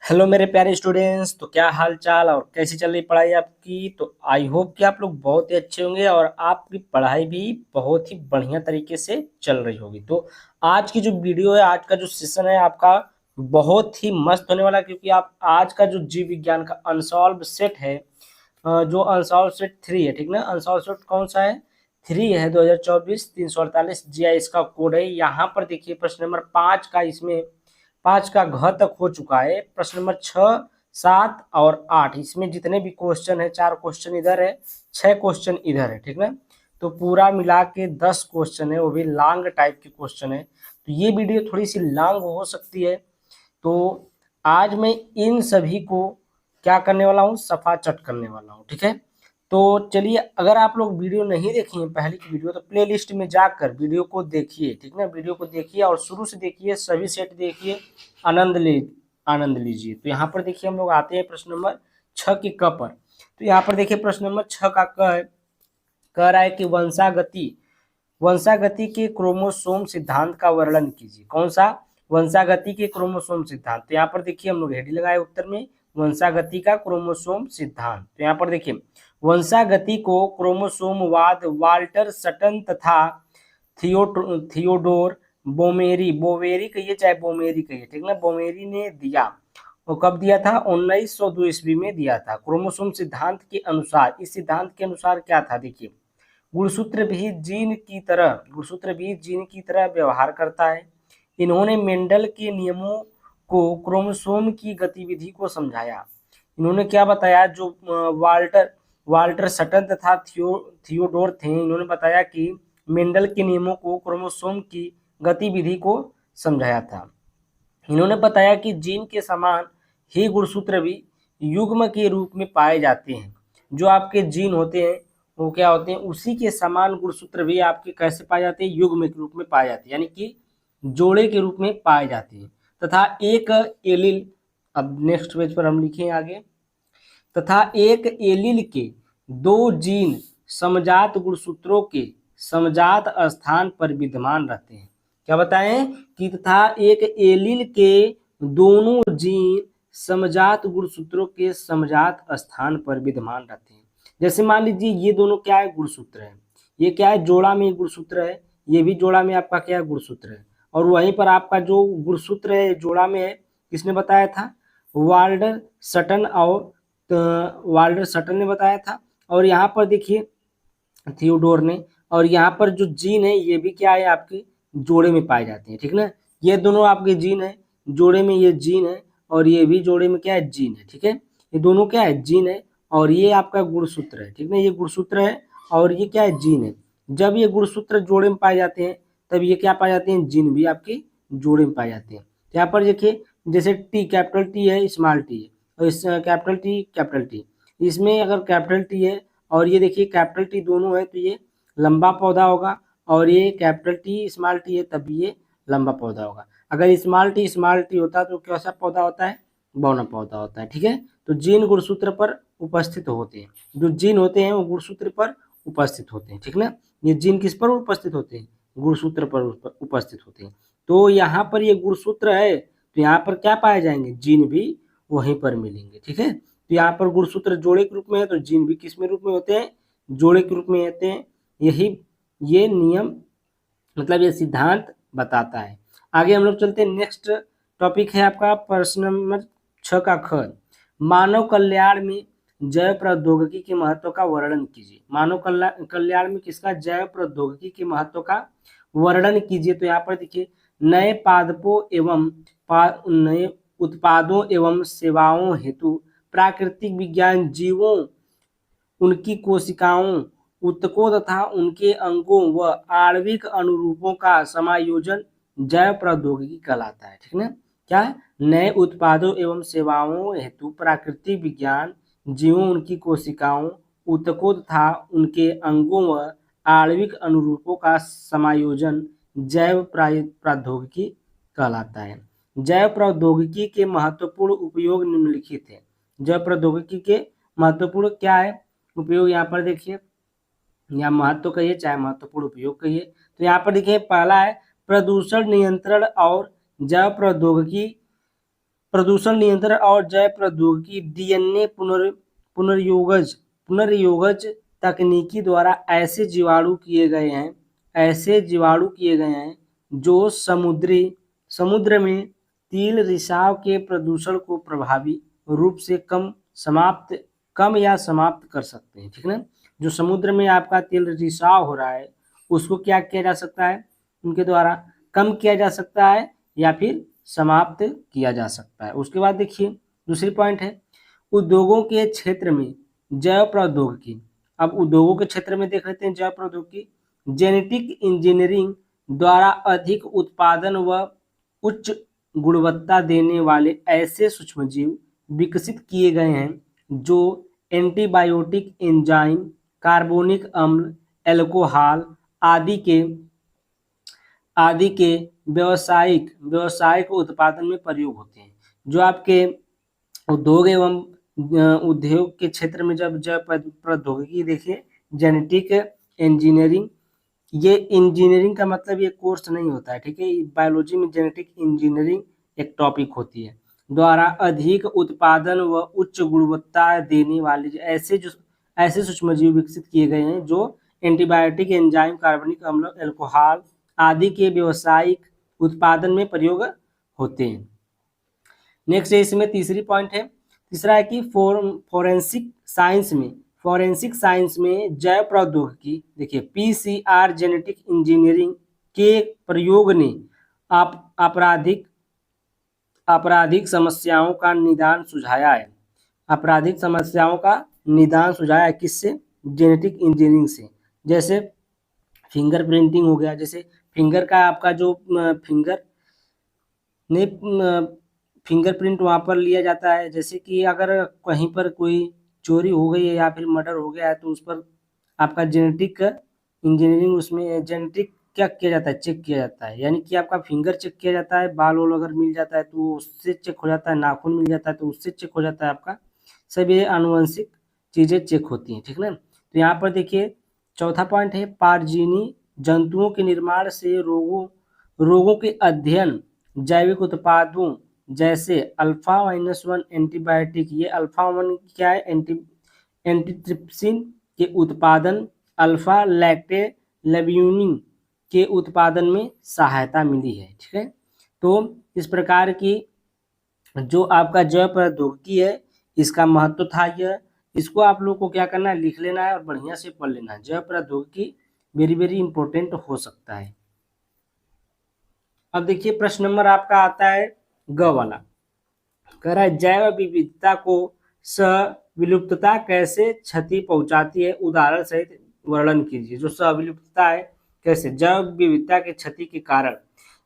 Hello मेरे प्यारे students. तो क्या हाल चाल और कैसी चल रही पढ़ाई आपकी। तो आई होप कि आप लोग बहुत ही अच्छे होंगे और आपकी पढ़ाई भी बहुत ही बढ़िया तरीके से चल रही होगी। तो आज की जो वीडियो है, आज का जो सेशन है आपका बहुत ही मस्त होने वाला है, क्योंकि आप आज का जो जीव विज्ञान का अनसॉल्व सेट है, जो अनसॉल्व सेट 3 है, ठीक ना। अनसॉल्व सेट कौन सा है? 3 है, 2024 348 GI इसका कोड है। यहाँ पर देखिए प्रश्न नंबर 5 का, इसमें 5 का घ तक हो चुका है। प्रश्न नंबर 6, 7 और 8, इसमें जितने भी क्वेश्चन है, 4 क्वेश्चन इधर है, 6 क्वेश्चन इधर है, ठीक ना। तो पूरा मिला के 10 क्वेश्चन है, वो भी लॉन्ग टाइप के क्वेश्चन है। तो ये वीडियो थोड़ी सी लॉन्ग हो सकती है। तो आज मैं इन सभी को क्या करने वाला हूँ, सफा चट करने वाला हूँ, ठीक है। तो चलिए, अगर आप लोग वीडियो नहीं देखे हैं पहले की वीडियो, तो प्ले लिस्ट में जाकर वीडियो को देखिए, ठीक ना। वीडियो को देखिए और शुरू से देखिए, सभी सेट देखिए, आनंद लीजिए। तो यहाँ पर देखिए हम लोग आते हैं प्रश्न नंबर 6 के क पर। तो यहाँ पर देखिए प्रश्न नंबर 6 का क है, कह रहा है कि वंशागति के क्रोमोसोम सिद्धांत का वर्णन कीजिए। कौन सा? वंशागति के क्रोमोसोम सिद्धांत। तो यहाँ पर देखिए हम लोग हेडी लगाए उत्तर में, वंशागति का क्रोमोसोम सिद्धांत। तो यहाँ पर देखिए वंशागति को क्रोमोसोमवाद वाल्टर सटन तथा थियोडोर बोमेरी, बोवेरी कहिए चाहे बोमेरी कहिए, ठीक ना, बोमेरी ने दिया। वो कब दिया था? 1902 ईस्वी में दिया था। क्रोमोसोम सिद्धांत के अनुसार, इस सिद्धांत के अनुसार क्या था? देखिए, गुणसूत्र भी जीन की तरह व्यवहार करता है। इन्होंने मेंडल के नियमों को क्रोमोसोम की गतिविधि को समझाया। इन्होंने क्या बताया? जो वाल्टर वाल्टर सटन तथा थियोडोर थे, इन्होंने बताया कि मेंडल के नियमों को क्रोमोसोम की गतिविधि को समझाया था। इन्होंने बताया कि जीन के समान ही गुणसूत्र भी युग्म के रूप में पाए जाते हैं। जो आपके जीन होते हैं वो क्या होते हैं? उसी के समान गुणसूत्र भी आपके कैसे पाए जाते हैं? युग्म के रूप में पाए जाते हैं, यानी कि जोड़े के रूप में पाए जाते हैं। तथा एक एलील, अब नेक्स्ट पेज पर हम लिखें आगे, तथा एक एलील के दो जीन समजात गुणसूत्रों के समजात स्थान पर विद्यमान रहते हैं। क्या बताएं? कि तथा एक एलील के दोनों जीन समजात गुणसूत्रों के समजात स्थान पर विद्यमान रहते हैं। जैसे मान लीजिए ये दोनों क्या है? गुणसूत्र है। ये क्या है? जोड़ा में गुणसूत्र है, ये भी जोड़ा में आपका क्या है? गुणसूत्र है। और वहीं पर आपका जो गुणसूत्र है जोड़ा में है, किसने बताया था? वाल्डर सटन और वाल्डर सटन ने बताया था। और यहाँ पर देखिए थियोडोर ने। और यहाँ पर जो जीन है ये भी क्या है? आपके जोड़े में पाए जाते हैं, ठीक ना। ये दोनों आपके जीन है, जोड़े में ये जीन है, और ये भी जोड़े में क्या है? जीन है, ठीक है। ये दोनों क्या है? जीन है। और ये आपका गुणसूत्र है, ठीक ना। ये गुणसूत्र है और ये क्या है? जीन है। जब ये गुणसूत्र जोड़े में पाए जाते हैं तब ये क्या पाए जाते हैं? जीन भी आपके जोड़े में पाए जाते हैं। तो यहाँ पर देखिए, जैसे टी, कैपिटल टी है, स्मॉल टी है, और इस कैपिटल टी, इसमें अगर कैपिटल टी है और ये देखिए कैपिटल टी दोनों है, तो ये लंबा पौधा होगा। और ये कैपिटल टी स्मॉल टी है, तब ये लंबा पौधा होगा। अगर स्मॉल टी होता तो कैसा पौधा होता है? बौना पौधा होता है, ठीक है। तो जीन गुणसूत्र पर उपस्थित होते हैं। जो जीन होते हैं वो गुणसूत्र पर उपस्थित होते हैं, ठीक ना। ये जीन किस पर उपस्थित होते हैं? गुणसूत्र पर उपस्थित होते हैं। तो यहाँ पर ये गुणसूत्र है, तो यहाँ पर क्या पाए जाएंगे? जीन भी वहीं पर मिलेंगे, ठीक है। तो यहाँ पर गुणसूत्र जोड़े के रूप में है, तो जीन भी किस में रूप में होते हैं? जोड़े के रूप में होते हैं। यही ये नियम, मतलब ये सिद्धांत बताता है। आगे हम लोग चलते हैं। नेक्स्ट टॉपिक है आपका प्रश्न नंबर 6 का ख, मानव कल्याण में जैव प्रौद्योगिकी के महत्व का वर्णन कीजिए। मानव कल्याण में किसका? जैव प्रौद्योगिकी के महत्व का वर्णन कीजिए। तो यहाँ पर देखिए, नए पादपों एवं नए उत्पादों एवं सेवाओं हेतु प्राकृतिक विज्ञान जीवों, उनकी कोशिकाओं, ऊतकों तथा उनके अंगों व आणविक अनुरूपों का समायोजन जैव प्रौद्योगिकी कहलाता है, ठीक ना। क्या? नए उत्पादों एवं सेवाओं हेतु प्राकृतिक विज्ञान जीवों, उनकी कोशिकाओं, ऊतकों तथा उनके अंगों व आणविक अनुरूपों का समायोजन जैव प्रौद्योगिकी कहलाता है। जैव प्रौद्योगिकी के महत्वपूर्ण उपयोग निम्नलिखित है। जैव प्रौद्योगिकी के महत्वपूर्ण क्या है उपयोग? यहाँ पर देखिए, या महत्व कहिए चाहे महत्वपूर्ण उपयोग कहिए। तो यहाँ पर देखिए, पहला है प्रदूषण नियंत्रण और जैव प्रौद्योगिकी प्रदूषण नियंत्रण और जैव प्रौद्योगिकी डीएनए पुनर्योगज तकनीकी द्वारा ऐसे जीवाणु किए गए हैं जो समुद्र में तिल रिसाव के प्रदूषण को प्रभावी रूप से कम या समाप्त कर सकते हैं। ठीक है ना, जो समुद्र में आपका तिल रिसाव हो रहा है उसको क्या किया जा सकता है, उनके द्वारा कम किया जा सकता है या फिर समाप्त किया जा सकता है। उसके बाद देखिए दूसरी पॉइंट है उद्योगों के क्षेत्र में जैव प्रौद्योगिकी। अब उद्योगों के क्षेत्र में देख लेते हैं जैव प्रौद्योगिकी। जेनेटिक इंजीनियरिंग द्वारा अधिक उत्पादन व उच्च गुणवत्ता देने वाले ऐसे सूक्ष्मजीव विकसित किए गए हैं जो एंटीबायोटिक, एंजाइम, कार्बोनिक अम्ल, एल्कोहल आदि के व्यावसायिक उत्पादन में प्रयोग होते हैं। जो आपके उद्योग एवं उद्योग के क्षेत्र में जब जैव प्रौद्योगिकी देखिए जेनेटिक इंजीनियरिंग, ये इंजीनियरिंग का मतलब ये कोर्स नहीं होता है। ठीक है, बायोलॉजी में जेनेटिक इंजीनियरिंग एक टॉपिक होती है, द्वारा अधिक उत्पादन व उच्च गुणवत्ता देने वाले ऐसे सूक्ष्मजीव विकसित किए गए हैं जो एंटीबायोटिक, एंजाइम, कार्बनिक अम्ल, एल्कोहल आदि के व्यावसायिक उत्पादन में प्रयोग होते हैं। नेक्स्ट है इसमें तीसरी पॉइंट है, तीसरा है कि फोरेंसिक साइंस में जैव प्रौद्योगिकी देखिए पीसीआर जेनेटिक इंजीनियरिंग के प्रयोग ने आपराधिक समस्याओं का निदान सुझाया है। किससे? जेनेटिक इंजीनियरिंग से। जैसे फिंगरप्रिंटिंग हो गया, जैसे फिंगर का आपका जो फिंगरप्रिंट वहाँ पर लिया जाता है। जैसे कि अगर कहीं पर कोई चोरी हो गई है या फिर मर्डर हो गया है तो उस पर आपका जेनेटिक इंजीनियरिंग, उसमें जेनेटिक क्या किया जाता है, चेक किया जाता है। यानी कि आपका फिंगर चेक किया जाता है, बाल वाल अगर मिल जाता है तो उससे चेक हो जाता है, नाखून मिल जाता है तो उससे चेक हो जाता है आपका। सभी आनुवंशिक चीज़ें चेक होती हैं। ठीक है ना, तो यहाँ पर देखिए चौथा पॉइंट है पारजीनी जंतुओं के निर्माण से रोगों के अध्ययन, जैविक उत्पादों जैसे अल्फा-1 एंटीबायोटिक, ये अल्फा-1 क्या है, एंटीट्रिप्सिन के उत्पादन, अल्फा लैक्टेलब्यूमिन के उत्पादन में सहायता मिली है। ठीक है, तो इस प्रकार की जो आपका जैव प्रौद्योगिकी है इसका महत्व था यह। इसको आप लोग को क्या करना है, लिख लेना है और बढ़िया से पढ़ लेना है। जैव प्रौद्योगिकी वेरी वेरी इंपॉर्टेंट हो सकता है। अब देखिए प्रश्न नंबर आपका आता है ग वाला, कह रहा है जैव विविधता को सविलुप्तता कैसे क्षति पहुंचाती है, उदाहरण सहित वर्णन कीजिए। जो सविलुप्तता है कैसे, जैव विविधता के क्षति के कारण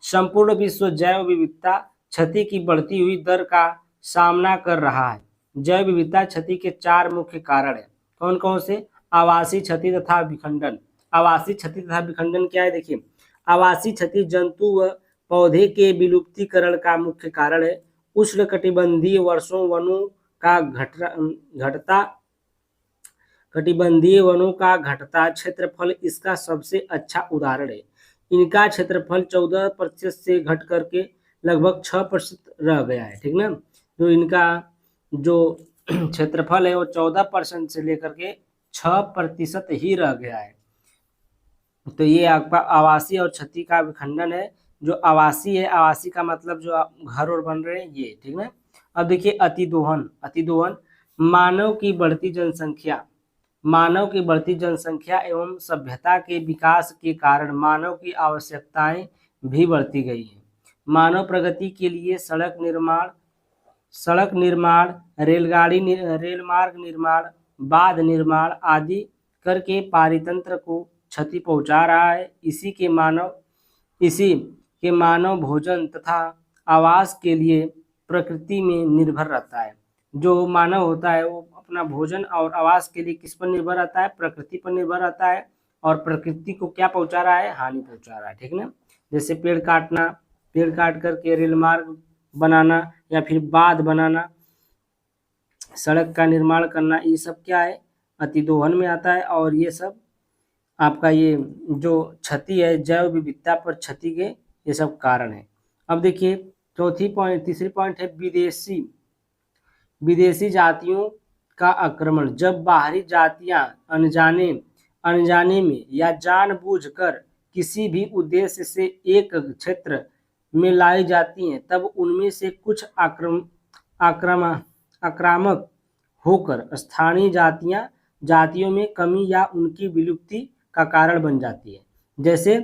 संपूर्ण विश्व जैव विविधता क्षति की बढ़ती हुई दर का सामना कर रहा है। जैव विविधता क्षति के 4 मुख्य कारण है। कौन कौन से? आवासीय क्षति तथा विखंडन। आवासीय क्षति तथा विखंडन क्या है, देखिए आवासीय क्षति जंतु व पौधे के विलुप्तीकरण का मुख्य कारण है। उष्णकटिबंधीय वर्षों वनों का घटता क्षेत्रफल इसका सबसे अच्छा उदाहरण है। इनका क्षेत्रफल 14% से घट करके लगभग 6% रह गया है। ठीक ना, तो इनका जो क्षेत्रफल है वो 14% से लेकर के 6% ही रह गया है। तो ये आपका आवासीय और क्षति का विखंडन है। जो आवासीय है, आवासीय का मतलब जो घर और बन रहे हैं ये। ठीक है, अब देखिए अतिदोहन मानव की बढ़ती जनसंख्या एवं सभ्यता के विकास के कारण मानव की आवश्यकताएं भी बढ़ती गई हैं। मानव प्रगति के लिए सड़क निर्माण, रेल मार्ग निर्माण, बांध निर्माण आदि करके पारितंत्र को क्षति पहुंचा रहा है। इसी के मानव भोजन तथा आवास के लिए प्रकृति में निर्भर रहता है। जो मानव होता है वो अपना भोजन और आवास के लिए किस पर निर्भर रहता है, प्रकृति पर निर्भर रहता है। और प्रकृति को क्या पहुंचा रहा है, हानि पहुंचा रहा है। ठीक ना, जैसे पेड़ काट करके रेल मार्ग बनाना या फिर बांध बनाना, सड़क का निर्माण करना, ये सब क्या है, अतिदोहन में आता है। और ये सब आपका ये जो क्षति है जैव विविधता पर क्षति के ये सब कारण है। अब देखिए तीसरी पॉइंट है विदेशी जातियों का आक्रमण। जब बाहरी जातियां अनजाने अनजाने में या जानबूझकर किसी भी उद्देश्य से एक क्षेत्र में लाई जाती हैं, तब उनमें से कुछ आक्रामक होकर स्थानीय जातियों में कमी या उनकी विलुप्ति का कारण बन जाती है। जैसे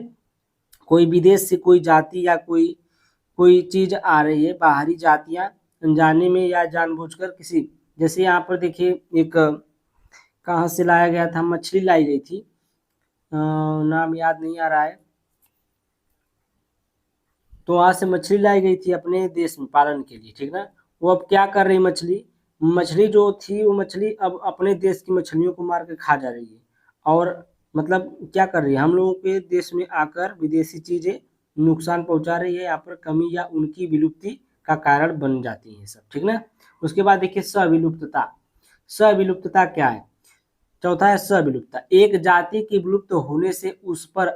कोई विदेश से कोई जाति या कोई चीज आ रही है, बाहरी जातियां अनजाने में या जानबूझकर किसी, जैसे यहाँ पर देखिए एक कहाँ से लाया गया था, मछली लाई गई थी, नाम याद नहीं आ रहा है, तो वहां से मछली लाई गई थी अपने देश में पालन के लिए, ठीक ना। वो अब क्या कर रही मछली जो थी, वो मछली अब अपने देश की मछलियों को मार के खा जा रही है, और मतलब क्या कर रही है, हम लोगों के देश में आकर विदेशी चीजें नुकसान पहुंचा रही है, यहाँ पर कमी या उनकी विलुप्ति का कारण बन जाती है सब, ठीक ना। उसके बाद देखिए सविलुप्तता क्या है। चौथा है सविलुप्तता, एक जाति की विलुप्त होने से उस पर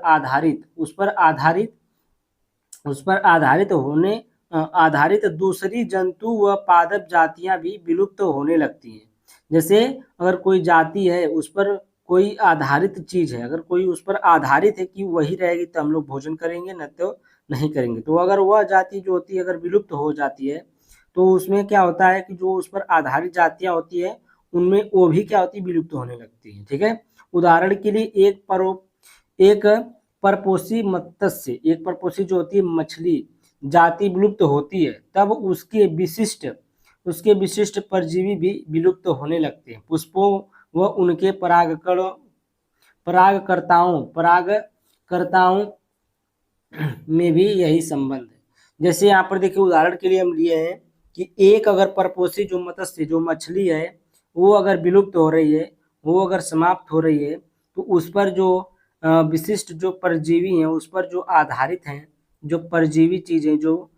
आधारित दूसरी जंतु व पादप जातियां भी विलुप्त होने लगती हैं। जैसे अगर कोई जाति है, उस पर कोई आधारित चीज है, अगर कोई उस पर आधारित है कि वही रहेगी तो हम लोग भोजन करेंगे, न तो नहीं करेंगे। तो अगर वह जाति जो होती है अगर विलुप्त हो जाती है, तो उसमें क्या होता है कि जो उस पर आधारित जातियां होती है, उनमें वो भी क्या होती है, विलुप्त होने लगती है, ठीक है। उदाहरण के लिए एक परपोषी जो होती है मछली जाति विलुप्त होती है, तब उसके विशिष्ट परजीवी भी विलुप्त होने लगते हैं। पुष्पों व उनके परागकर्ताओं में भी यही संबंध है। जैसे यहाँ पर देखिए उदाहरण के लिए हम लिए हैं कि एक अगर परपोषी जो मत्स्य जो मछली है, वो अगर विलुप्त हो रही है, वो अगर समाप्त हो रही है, तो उस पर जो विशिष्ट जो परजीवी हैं, उस पर जो आधारित हैं, जो परजीवी चीजें जो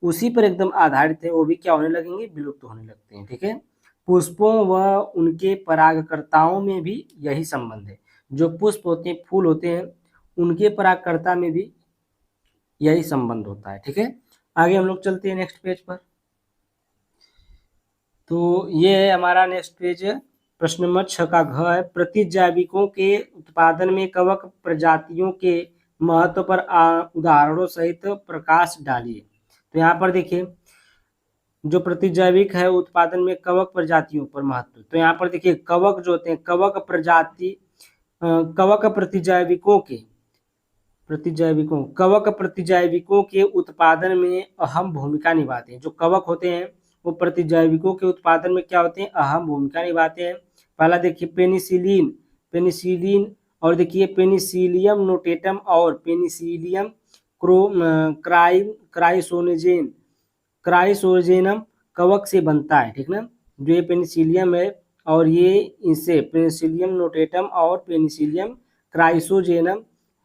उसी पर एकदम आधारित है, वो भी क्या होने लगेंगे, विलुप्त होने लगते हैं, ठीक है। पुष्पों व उनके परागकर्ताओं में भी यही संबंध है। जो पुष्प होते हैं, फूल होते हैं, उनके परागकर्ता में भी यही संबंध होता है, ठीक है। आगे हम लोग चलते हैं नेक्स्ट पेज पर। तो ये है हमारा नेक्स्ट पेज है, प्रश्न नंबर 6 का घ है, प्रतिजैविकों के उत्पादन में कवक प्रजातियों के महत्व पर उदाहरणों सहित प्रकाश डालिए। तो यहाँ पर देखिए जो प्रतिजैविक है उत्पादन में कवक प्रजातियों पर महत्व, तो यहाँ पर देखिए कवक जो होते हैं, कवक प्रतिजैविकों के उत्पादन में अहम भूमिका निभाते हैं। जो कवक होते हैं वो प्रतिजैविकों के उत्पादन में क्या होते हैं, अहम भूमिका निभाते हैं। पहला देखिए पेनिसिलिन और देखिए पेनिसिलियम नोटेटम और पेनिसिलियम क्राइसोजेनम कवक से बनता है, ठीक ना। जो ये पेनिसिलियम है और ये इनसे पेनिसिलियम नोटेटम और पेनिसिलियम क्राइसोजेनम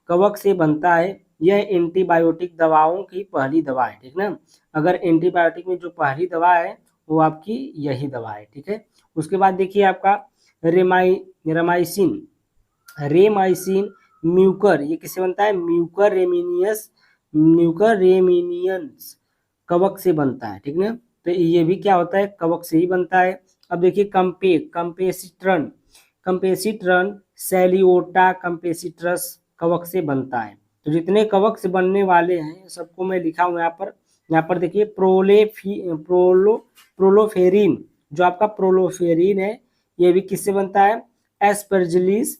कवक से बनता है। यह एंटीबायोटिक दवाओं की पहली दवा है, ठीक ना। अगर एंटीबायोटिक में जो पहली दवा है वो आपकी यही दवा है, ठीक है। उसके बाद देखिए आपका रेमाइसिन म्यूकर, ये किससे बनता है, म्यूकर रेमिनियंस कवक से बनता है, ठीक ना। तो ये भी क्या होता है, कवक से ही बनता है। अब देखिए कंपेसिट्रन सेलियोटा कंपेसिट्रस कवक से बनता है। तो जितने कवक से बनने वाले हैं सबको मैं लिखा हूँ यहाँ पर देखिए प्रोलोफेरिन, जो आपका प्रोलोफेरिन है, ये भी किससे बनता है, एस्परजिलस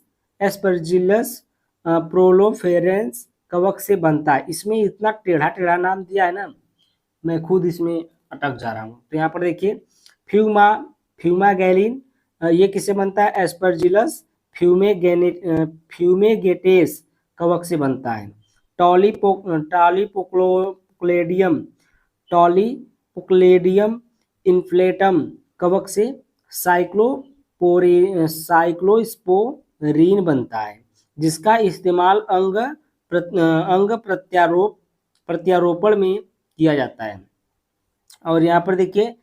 प्रोलोफेरेंस कवक से बनता है। इसमें इतना टेढ़ा नाम दिया है ना, मैं खुद इसमें अटक जा रहा हूँ। तो यहाँ पर देखिए फ्यूमागैलिन, ये किससे बनता है, एस्परजिलस फ्यूमेगेटेस कवक से बनता है। टॉलीपोक्लेडियम इन्फ्लेटम कवक से साइक्लोस्पोरीन बनता है, जिसका इस्तेमाल अंग प्रत्यारोपण में किया जाता है। और यहाँ पर देखिए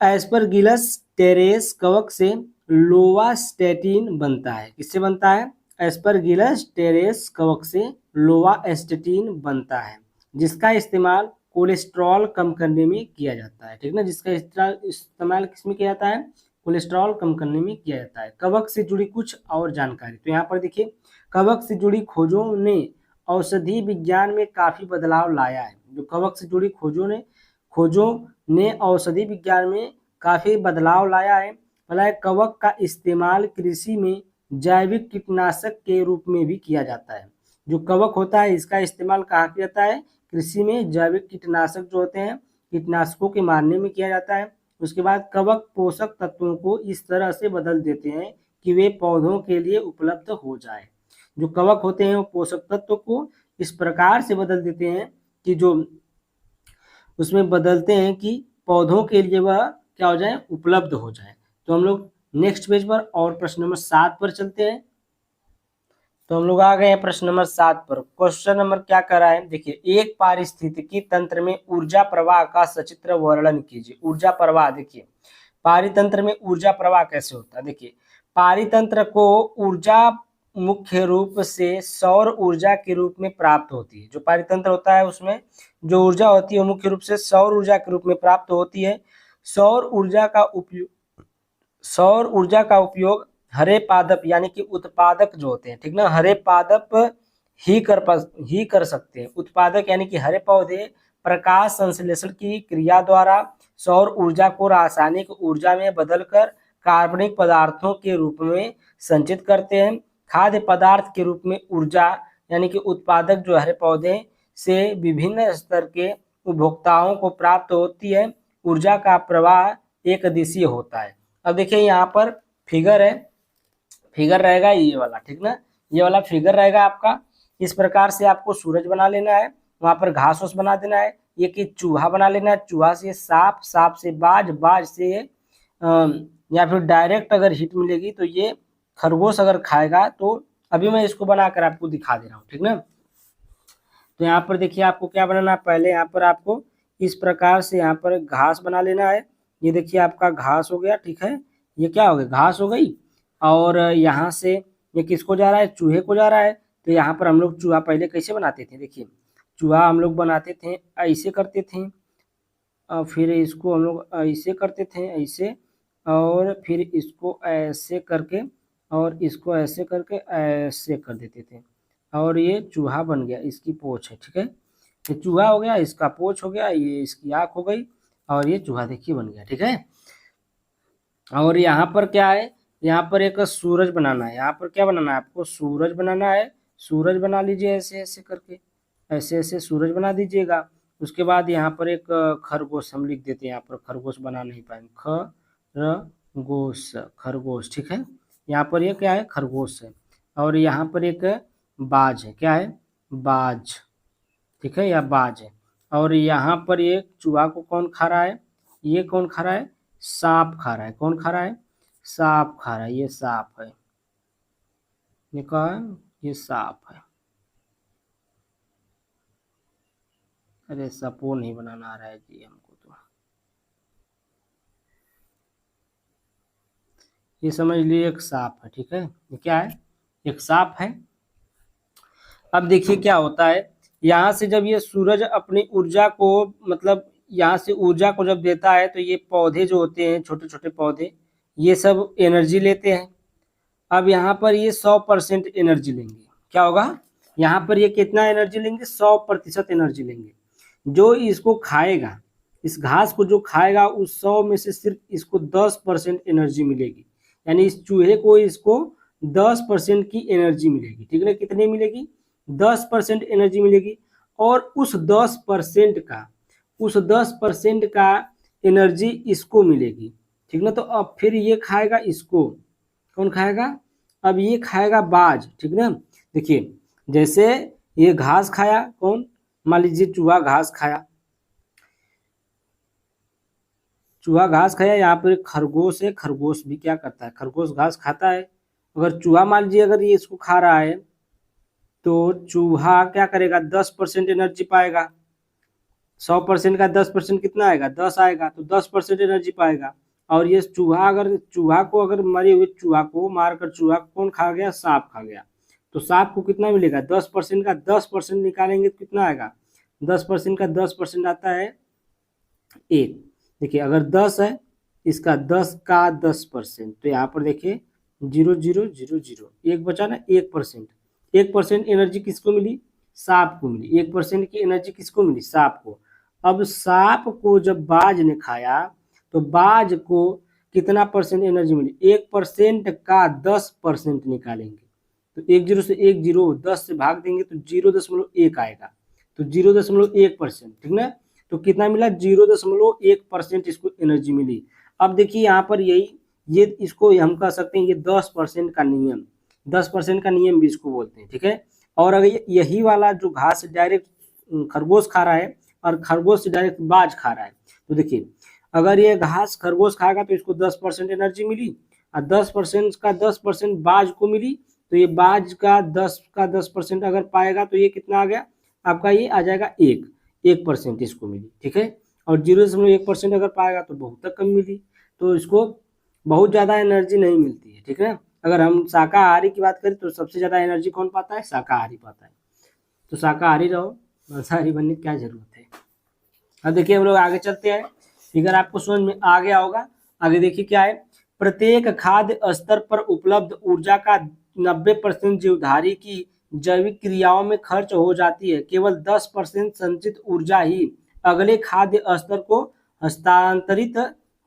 एस्परगिलस टेरेस कवक से लोवास्टेटिन बनता है। किससे बनता है, एस्परगिलस टेरेस कवक से लोवास्टेटिन बनता है। जिसका इस्तेमाल कोलेस्ट्रॉल कम करने में किया जाता है, ठीक ना, जिसका इस्तेमाल किसमें किया जाता है, कोलेस्ट्रॉल कम करने में किया जाता है। कवक से जुड़ी कुछ और जानकारी, तो यहाँ पर देखिए कवक से जुड़ी खोजों ने औषधि विज्ञान में काफी बदलाव लाया है। जो कवक से जुड़ी खोजों ने औषधि विज्ञान में काफी बदलाव लाया है। भला कवक का इस्तेमाल कृषि में जैविक कीटनाशक के रूप में भी किया जाता है। जो कवक होता है इसका इस्तेमाल कहाँ किया जाता है, कृषि में जैविक कीटनाशक जो होते हैं कीटनाशकों के मारने में किया जाता है। उसके बाद कवक पोषक तत्वों को इस तरह से बदल देते हैं कि वे पौधों के लिए उपलब्ध हो जाए। जो कवक होते हैं वो पोषक तत्व को इस प्रकार से बदल देते हैं कि जो उसमें बदलते हैं कि पौधों के लिए वह क्या हो जाए, उपलब्ध हो जाए। तो हम लोग नेक्स्ट पेज पर और प्रश्न नंबर 7 पर चलते हैं। तो हम लोग आ गए हैं प्रश्न नंबर 7 पर। क्वेश्चन नंबर क्या कर रहा है, देखिए एक पारिस्थितिकी तंत्र में ऊर्जा प्रवाह का सचित्र वर्णन कीजिए। ऊर्जा प्रवाह, देखिए पारितंत्र में ऊर्जा प्रवाह कैसे होता है। देखिए पारितंत्र को ऊर्जा मुख्य रूप से सौर ऊर्जा के रूप में प्राप्त होती है। जो पारितंत्र होता है उसमें जो ऊर्जा होती है वो मुख्य रूप से सौर ऊर्जा के रूप में प्राप्त होती है। सौर ऊर्जा का उपयोग हरे पादप यानी कि उत्पादक जो होते हैं, ठीक ना, हरे पादप ही कर सकते हैं। उत्पादक यानी कि हरे पौधे प्रकाश संश्लेषण की क्रिया द्वारा सौर ऊर्जा को रासायनिक ऊर्जा में बदलकर कार्बनिक पदार्थों के रूप में संचित करते हैं। खाद्य पदार्थ के रूप में ऊर्जा यानी कि उत्पादक जो हरे पौधे से विभिन्न स्तर के उपभोक्ताओं को प्राप्त होती है। ऊर्जा का प्रवाह एक दिशीय होता है। अब देखिए यहाँ पर फिगर है, फिगर रहेगा ये वाला, ठीक ना, ये वाला फिगर रहेगा आपका। इस प्रकार से आपको सूरज बना लेना है, वहां पर घास ओस बना देना है, ये कि चूहा बना लेना है, चूहा से सांप, सांप से बाज, बाज से या फिर डायरेक्ट अगर हिट मिलेगी तो ये खरगोश अगर खाएगा। तो अभी मैं इसको बनाकर आपको दिखा दे रहा हूँ, ठीक ना। तो यहाँ पर देखिए आपको क्या बनाना है, पहले यहाँ पर आपको इस प्रकार से यहाँ पर घास बना लेना है। ये देखिए आपका घास हो गया, ठीक है, ये क्या हो गया, घास हो गई। और यहाँ से ये किसको जा रहा है, चूहे को जा रहा है। तो यहाँ पर हम लोग चूहा पहले कैसे बनाते थे, देखिए चूहा हम लोग बनाते थे ऐसे करते थे, फिर इसको हम लोग ऐसे करते थे ऐसे, और फिर इसको ऐसे करके और इसको ऐसे करके ऐसे कर देते थे, और ये चूहा बन गया, इसकी पूंछ है, ठीक है, ये चूहा हो गया, इसका पूंछ हो गया, ये इसकी आँख हो गई, और ये चूहा देखिए बन गया, ठीक है। और यहाँ पर क्या है, यहाँ पर एक सूरज बनाना है। यहाँ पर क्या बनाना है आपको, सूरज बनाना है। सूरज बना लीजिए ऐसे ऐसे करके, ऐसे ऐसे सूरज बना दीजिएगा। उसके बाद यहाँ पर एक खरगोश हम लिख देते हैं, यहाँ पर खरगोश बना नहीं पाएंगे, खरगोश, खरगोश, ठीक है। यहाँ पर ये क्या है, खरगोश है। और यहाँ पर एक बाज है, क्या है, बाज, ठीक है, या बाज है। और यहाँ पर एक चूहा को कौन खा रहा है, ये कौन खा रहा है, सांप खा रहा है। कौन खा रहा है, सांप खा रहा है, ये सांप है, ये क्या है, ये सांप है। अरे सपो नहीं बनाना आ रहा है जी हमको, तो ये समझ लिए एक सांप है, ठीक है, ये क्या है, एक सांप है। अब देखिए क्या होता है, यहाँ से जब ये सूरज अपनी ऊर्जा को मतलब यहाँ से ऊर्जा को जब देता है तो ये पौधे जो होते हैं, छोटे छोटे पौधे, ये सब एनर्जी लेते हैं। अब यहाँ पर ये 100% एनर्जी लेंगे, क्या होगा, यहाँ पर ये कितना एनर्जी लेंगे, 100% एनर्जी लेंगे। जो इसको खाएगा, इस घास को जो खाएगा उस 100 में से सिर्फ इसको 10% एनर्जी मिलेगी। यानी इस चूहे को इसको 10% की एनर्जी मिलेगी, ठीक है, कितनी मिलेगी, 10% एनर्जी मिलेगी। और उस 10% का एनर्जी इसको मिलेगी, ठीक ना। तो अब फिर ये खाएगा इसको, कौन खाएगा, अब ये खाएगा बाज, ठीक ना। देखिए जैसे ये घास खाया, कौन, मान लीजिए चूहा घास खाया, चूहा घास खाया। यहाँ पर खरगोश है, खरगोश भी क्या करता है, खरगोश घास खाता है। अगर चूहा मान लीजिए अगर ये इसको खा रहा है तो चूहा क्या करेगा, 10% एनर्जी पाएगा। 100% का 10% कितना आएगा, 10 आएगा, तो 10% एनर्जी पाएगा। और ये चूहा को अगर मरे हुए चूहा को मारकर चूहा कौन खा गया, सांप खा गया, तो सांप को कितना मिलेगा, 10% का 10% निकालेंगे तो कितना आएगा, 10% का 10% आता है 1। देखिए अगर 10 है, इसका 10 का 10%, तो यहाँ पर देखिए 0,0,0,0 एक बचा ना 1%। 1% एनर्जी किसको मिली? सांप को मिली। 1% की एनर्जी किसको मिली? सांप को। अब सांप को जब बाज ने खाया तो बाज को कितना परसेंट एनर्जी मिली? 1% का 10% निकालेंगे तो 10 से 10 10 से भाग देंगे तो 0.1 आएगा, तो 0.1%, ठीक ना। तो कितना मिला? 0.1% इसको एनर्जी मिली। अब देखिए यहाँ पर ये इसको हम कह सकते हैं ये 10% का नियम, 10% का नियम भी इसको बोलते हैं, ठीक है। और अगर यही वाला जो घास डायरेक्ट खरगोश खा रहा है और खरगोश से डायरेक्ट बाज खा रहा है, तो देखिए अगर ये घास खरगोश खाएगा तो इसको 10% एनर्जी मिली, और 10% का 10% बाज को मिली, तो ये बाज का 10% अगर पाएगा तो ये कितना आ गया आपका? ये आ जाएगा 1% इसको मिली, ठीक है। और 0.1% अगर पाएगा तो बहुत कम मिली, तो इसको बहुत ज़्यादा एनर्जी नहीं मिलती है, ठीक है। अगर हम शाकाहारी की बात करें तो सबसे ज़्यादा एनर्जी कौन पाता है? शाकाहारी पाता है। तो शाकाहारी रहो, मांसाहारी बनने की क्या जरूरत है। अब देखिए हम लोग आगे चलते हैं, फिगर आपको समझ में आ गया होगा। आगे देखिए क्या है, प्रत्येक खाद्य स्तर पर उपलब्ध ऊर्जा का 90% जीवधारी की जैविक क्रियाओं में खर्च हो जाती है। केवल 10% संचित ऊर्जा ही अगले खाद्य स्तर को हस्तांतरित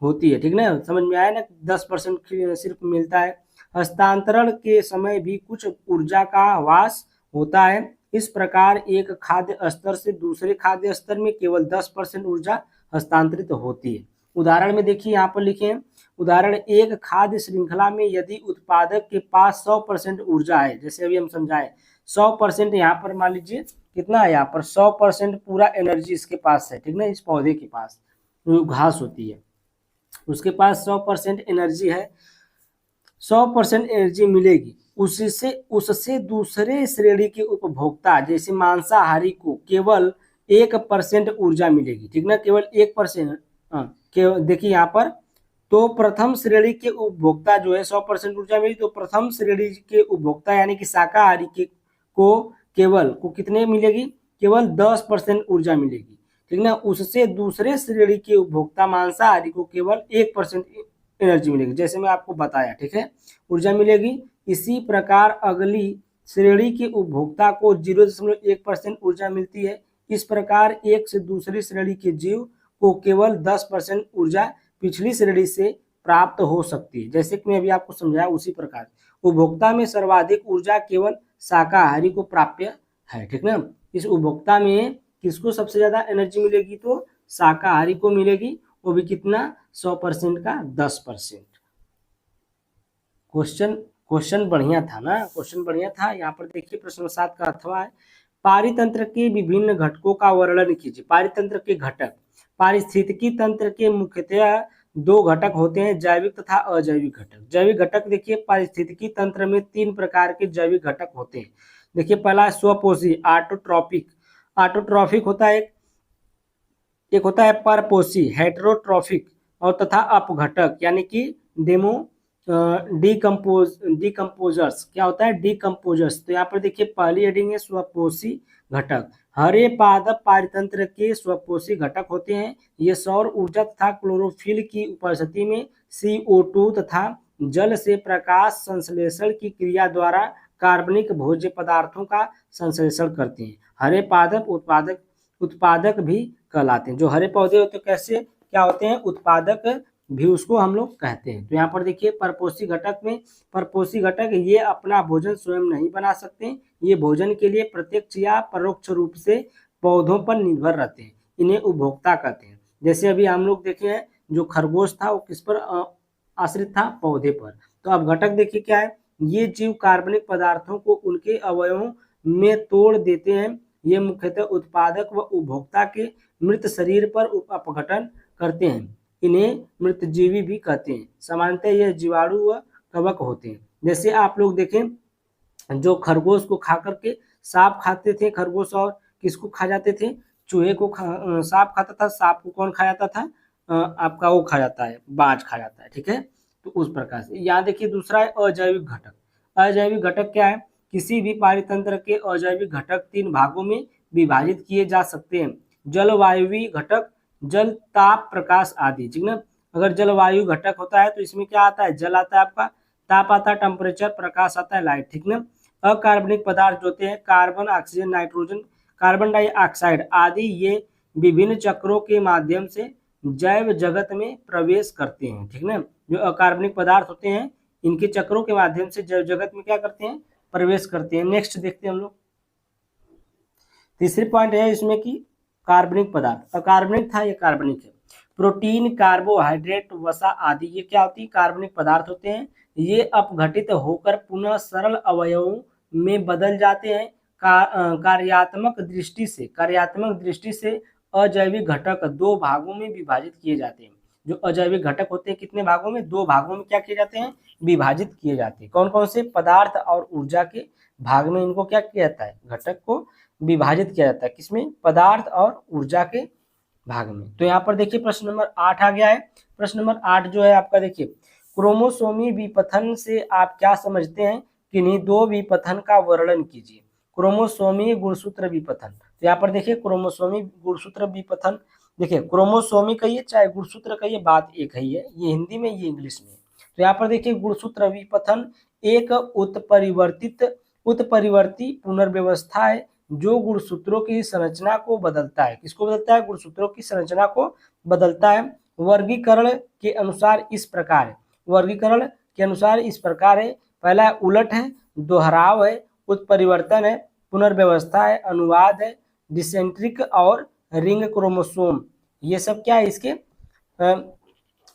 होती है, ठीक ना। समझ में आया ना? 10% सिर्फ मिलता है। हस्तांतरण के समय भी कुछ ऊर्जा का ह्रास होता है। इस प्रकार एक खाद्य स्तर से दूसरे खाद्य स्तर में केवल 10% ऊर्जा हस्तांतरित होती है। उदाहरण में देखिए यहाँ पर लिखे हैं, उदाहरण एक खाद्य श्रृंखला में यदि उत्पादक के पास 100% ऊर्जा है, जैसे अभी हम समझाए 100% यहाँ पर मान लीजिए कितना है, यहाँ पर 100% पूरा एनर्जी इसके पास है, ठीक ना। इस पौधे के पास घास होती है, उसके पास 100% एनर्जी है, 100% एनर्जी मिलेगी। उससे उससे दूसरे श्रेणी के उपभोक्ता जैसे मांसाहारी को केवल 1% ऊर्जा मिलेगी, ठीक ना। केवल 1%। देखिए यहाँ पर तो प्रथम श्रेणी के उपभोक्ता जो है 100% ऊर्जा मिली, तो प्रथम श्रेणी के उपभोक्ता यानी कि शाकाहारी के को कितने मिलेगी? केवल 10% ऊर्जा मिलेगी, ठीक ना। उससे दूसरे श्रेणी के उपभोक्ता मांसाहारी को केवल 1% एनर्जी मिलेगी, जैसे मैं आपको बताया, ठीक है, ऊर्जा मिलेगी। इसी प्रकार अगली श्रेणी के उपभोक्ता को 0.1% ऊर्जा मिलती है। इस प्रकार एक से दूसरी श्रेणी के जीव को केवल 10% ऊर्जा पिछली श्रेणी से प्राप्त हो सकती है। जैसे कि मैं अभी आपको समझाया उसी प्रकार उपभोक्ता में सर्वाधिक ऊर्जा केवल शाकाहारी को प्राप्य है, ठीक ना। इस उपभोक्ता में किसको सबसे ज्यादा एनर्जी मिलेगी? तो शाकाहारी को मिलेगी, वो भी कितना? 100% का 10%। क्वेश्चन बढ़िया था ना? क्वेश्चन बढ़िया था। यहाँ पर देखिए प्रश्न 7 का अथवा है, पारितंत्र के विभिन्न घटकों का वर्णन कीजिए। पारितंत्र के घटक, पारिस्थितिकी तंत्र के मुख्यतः 2 घटक होते हैं, जैविक तथा अजैविक घटक। जैविक घटक देखिए पारिस्थितिकी तंत्र में 3 प्रकार के जैविक घटक होते हैं। देखिए पहला है स्वपोषी, ऑटोट्रॉपिक। ऑटोट्रॉपिक होता है एक होता है परपोषी, हेटेरोट्रॉफिक, और तथा अपघटक यानी कि डेमो डिकम्पोजर्स। क्या होता है? डिकम्पोजर्स। तो यहाँ पर देखिए पहली हेडिंग है स्वपोषी घटक। हरे पादप पारितंत्र के स्वपोषी घटक होते हैं। ये सौर ऊर्जा तथा क्लोरोफिल की उपस्थिति में CO2 तथा जल से प्रकाश संश्लेषण की क्रिया द्वारा कार्बनिक भोज्य पदार्थों का संश्लेषण करते हैं। हरे पादप उत्पादक भी कहलाते हैं। जो हरे पौधे होते हैं कैसे क्या होते हैं? उत्पादक भी उसको हम लोग कहते हैं। तो यहाँ पर देखिए परपोषी घटक में, परपोषी घटक ये अपना भोजन स्वयं नहीं बना सकते, ये भोजन के लिए प्रत्यक्ष या परोक्ष रूप से पौधों पर निर्भर रहते हैं, इन्हें उपभोक्ता कहते हैं। जैसे अभी हम लोग देखे हैं जो खरगोश था वो किस पर आश्रित था? पौधे पर। तो अब घटक देखिए क्या है, ये जीव कार्बनिक पदार्थों को उनके अवयवों में तोड़ देते हैं। ये मुख्यतः उत्पादक व उपभोक्ता के मृत शरीर पर अपघटन करते हैं। इन्हें मृतजीवी भी कहते हैं। सामान्यतः यह जीवाणु व कवक होते हैं। जैसे आप लोग देखें जो खरगोश को खा करके सांप खाते थे, खरगोश और किसको खा जाते थे? चूहे को सांप खाता था। सांप को कौन खा जाता था? आपका वो खा जाता है, बाज खा जाता है, ठीक है। तो उस प्रकार से यहाँ देखिए दूसरा है अजैविक घटक। अजैविक घटक क्या है? किसी भी पारितंत्र के अजैविक घटक 3 भागों में विभाजित किए जा सकते हैं। जलवायुवी घटक, जल, ताप, प्रकाश आदि, ठीक ना। अगर जलवायु घटक होता है तो इसमें क्या आता है, जल आता है आपका, ताप आता है टेम्परेचर, प्रकाश आता है लाइट, ठीक ना। अकार्बनिक पदार्थ जो होते हैं carbon, oxygen, nitrogen, carbon dioxide आदि, ये विभिन्न चक्रों के माध्यम से जैव जगत में प्रवेश करते हैं, ठीक ना। जो अकार्बनिक पदार्थ होते हैं इनके चक्रों के माध्यम से जैव जगत में क्या करते हैं, प्रवेश करते हैं। नेक्स्ट देखते हैं हम लोग, तीसरी पॉइंट है इसमें कि कार्बनिक पदार्थ, अकार्बनिक था ये कार्बनिक है। प्रोटीन, कार्बोहाइड्रेट, वसा आदि ये क्या होती है, कार्बनिक पदार्थ होते हैं। ये अपघटित होकर पुनः सरल अवयवों में बदल जाते हैं। कार्यात्मक दृष्टि से अजैविक घटक दो भागों में विभाजित किए जाते हैं। जो अजैविक घटक होते हैं कितने भागों में, दो भागों में क्या किए जाते हैं, विभाजित किए जाते हैं। कौन कौन से, पदार्थ और ऊर्जा के भाग में इनको क्या किया जाता है, घटक को विभाजित किया जाता है। किसमें, पदार्थ और ऊर्जा के भाग में। तो यहाँ पर देखिए प्रश्न नंबर 8 आ गया है। प्रश्न नंबर 8 जो है आपका देखिए, क्रोमोसोमी विपथन से आप क्या समझते हैं, किन्हीं दो विपथन का वर्णन कीजिए। क्रोमोसोमी गुणसूत्र विपथन, तो यहाँ पर देखिए क्रोमोसोमी गुणसूत्र विपथन, देखिए क्रोमोसोमी कहिए चाहे गुणसूत्र कहिए बात एक ही है, ये हिंदी में ये इंग्लिश में। तो यहाँ पर देखिए गुणसूत्र विपथन एक उत्परिवर्ती पुनर्व्यवस्था है जो गुणसूत्रों की संरचना को बदलता है। किसको बदलता है, गुणसूत्रों की संरचना को बदलता है। वर्गीकरण के अनुसार इस प्रकार है, वर्गीकरण के अनुसार इस प्रकार है, पहला उलट है, दोहराव है, उत्परिवर्तन है, पुनर्व्यवस्था है, अनुवाद है, डिसेंट्रिक और रिंग क्रोमोसोम, ये सब क्या है इसके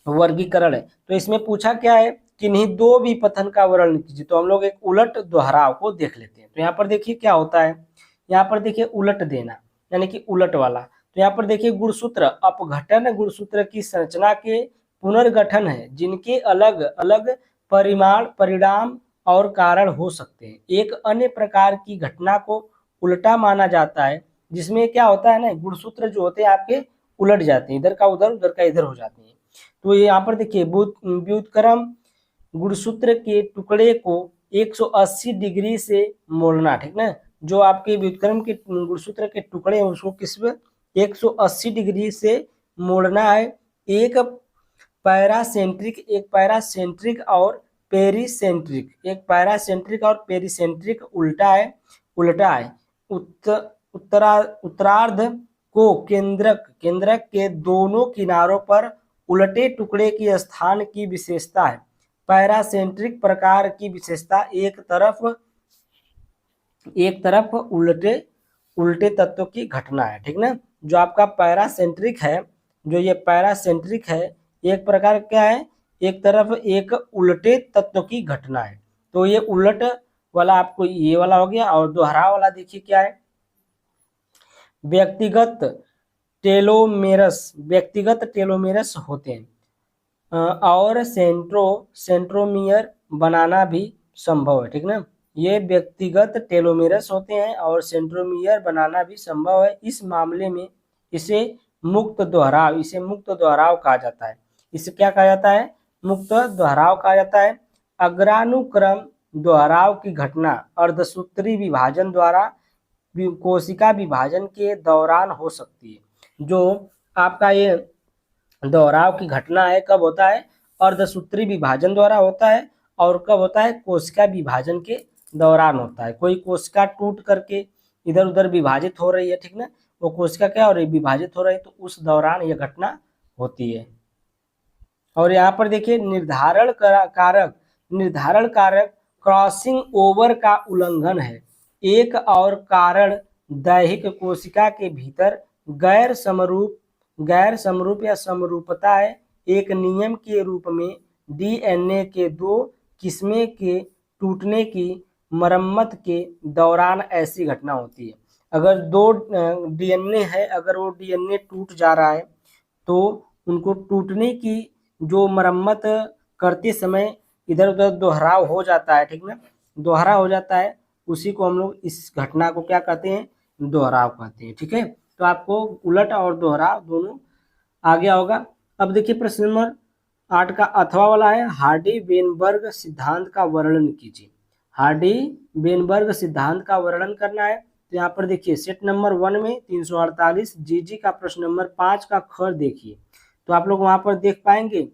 वर्गीकरण है। तो इसमें पूछा क्या है, किन्हीं दो विपथन का वर्णन कीजिए, तो हम लोग एक उलट दोहराव को देख लेते हैं। तो यहाँ पर देखिए क्या होता है, यहाँ पर देखिए उलट देना यानी कि उलट वाला। तो यहाँ पर देखिए गुणसूत्र अपघटन गुणसूत्र की संरचना के पुनर्गठन है जिनके अलग अलग परिणाम और कारण हो सकते हैं। एक अन्य प्रकार की घटना को उल्टा माना जाता है जिसमें क्या होता है ना, गुणसूत्र जो होते हैं आपके उलट जाते हैं, इधर का उधर उधर का इधर हो जाते हैं। तो यहाँ पर देखिए व्युत्क्रम गुणसूत्र के टुकड़े को 180 डिग्री से मोड़ना, ठीक ना। जो आपके व्युत्क्रम के गुणसूत्र के टुकड़े हैं उसको किस 180 डिग्री से मोड़ना है। एक पैरासेंट्रिक और पेरीसेंट्रिक, एक पैरासेंट्रिक और पेरीसेंट्रिक उल्टा है। उत्तरार्ध को केंद्रक के दोनों किनारों पर उलटे टुकड़े की स्थान की विशेषता है। पैरासेंट्रिक प्रकार की विशेषता एक तरफ उल्टे तत्व की घटना है, ठीक ना। जो आपका पैरासेंट्रिक है, जो ये पैरासेंट्रिक है, एक प्रकार क्या है, एक तरफ एक उल्टे तत्व की घटना है। तो ये उलट वाला आपको ये वाला हो गया। और दोहराव वाला देखिए क्या है, व्यक्तिगत टेलोमेरस होते हैं और सेंट्रोमियर बनाना भी संभव है, ठीक ना। ये व्यक्तिगत टेलोमेरस होते हैं और सेंट्रोमियर बनाना भी संभव है। इस मामले में इसे मुक्त दोहराव कहा जाता है। इसे क्या कहा जाता है, मुक्त दोहराव कहा जाता है। अग्रानुक्रम दोहराव की घटना अर्धसूत्री विभाजन द्वारा कोशिका विभाजन के दौरान हो सकती है। जो आपका ये दोहराव की घटना है कब होता है, अर्धसूत्री विभाजन द्वारा होता है। और कब होता है, कोशिका विभाजन के दौरान होता है। कोई कोशिका टूट करके इधर उधर विभाजित हो रही है, ठीक ना, वो कोशिका क्या हो रही है, विभाजित हो रही है, तो उस दौरान यह घटना होती है। और यहाँ पर देखिए निर्धारण कारक क्रॉसिंग ओवर का उल्लंघन है। एक और कारण दैहिक कोशिका के भीतर गैर समरूप या समरूपता है। एक नियम के रूप में डीएनए के दो किस्में के टूटने की मरम्मत के दौरान ऐसी घटना होती है। अगर दो डीएनए है, अगर वो डीएनए टूट जा रहा है तो उनको टूटने की जो मरम्मत करते समय इधर उधर दोहराव हो जाता है, ठीक ना, दोहराव हो जाता है, उसी को हम लोग इस घटना को क्या कहते हैं, दोहराव कहते हैं, ठीक है। तो आपको उलट और दोहराव दोनों आ गया होगा। अब देखिए प्रश्न नंबर 8 का अथवा वाला है, हार्डी-वेनबर्ग सिद्धांत का वर्णन कीजिए। हार्डी-वेनबर्ग सिद्धांत का वर्णन करना है। तो यहाँ पर देखिए सेट नंबर 1 में 348, जीजी का प्रश्न नंबर 5 का ख देखिए, तो आप लोग वहां पर देख पाएंगे।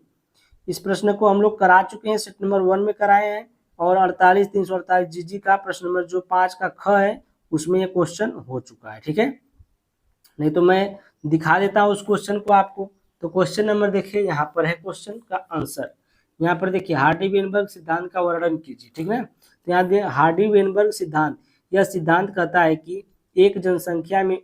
इस प्रश्न को हम लोग करा चुके हैं, सेट नंबर 1 में कराए हैं, और 48 348 जीजी का प्रश्न नंबर जो 5 का ख है उसमें ये क्वेश्चन हो चुका है। ठीक है, नहीं तो मैं दिखा देता हूँ उस क्वेश्चन को आपको। तो क्वेश्चन नंबर देखिए, यहाँ पर है क्वेश्चन का आंसर। यहाँ पर देखिए हार्डी वेनबर्ग सिद्धांत का वर्णन कीजिए। ठीक है, तो यहाँ देखिए हार्डी वेनबर्ग सिद्धांत, यह सिद्धांत कहता है कि एक जनसंख्या में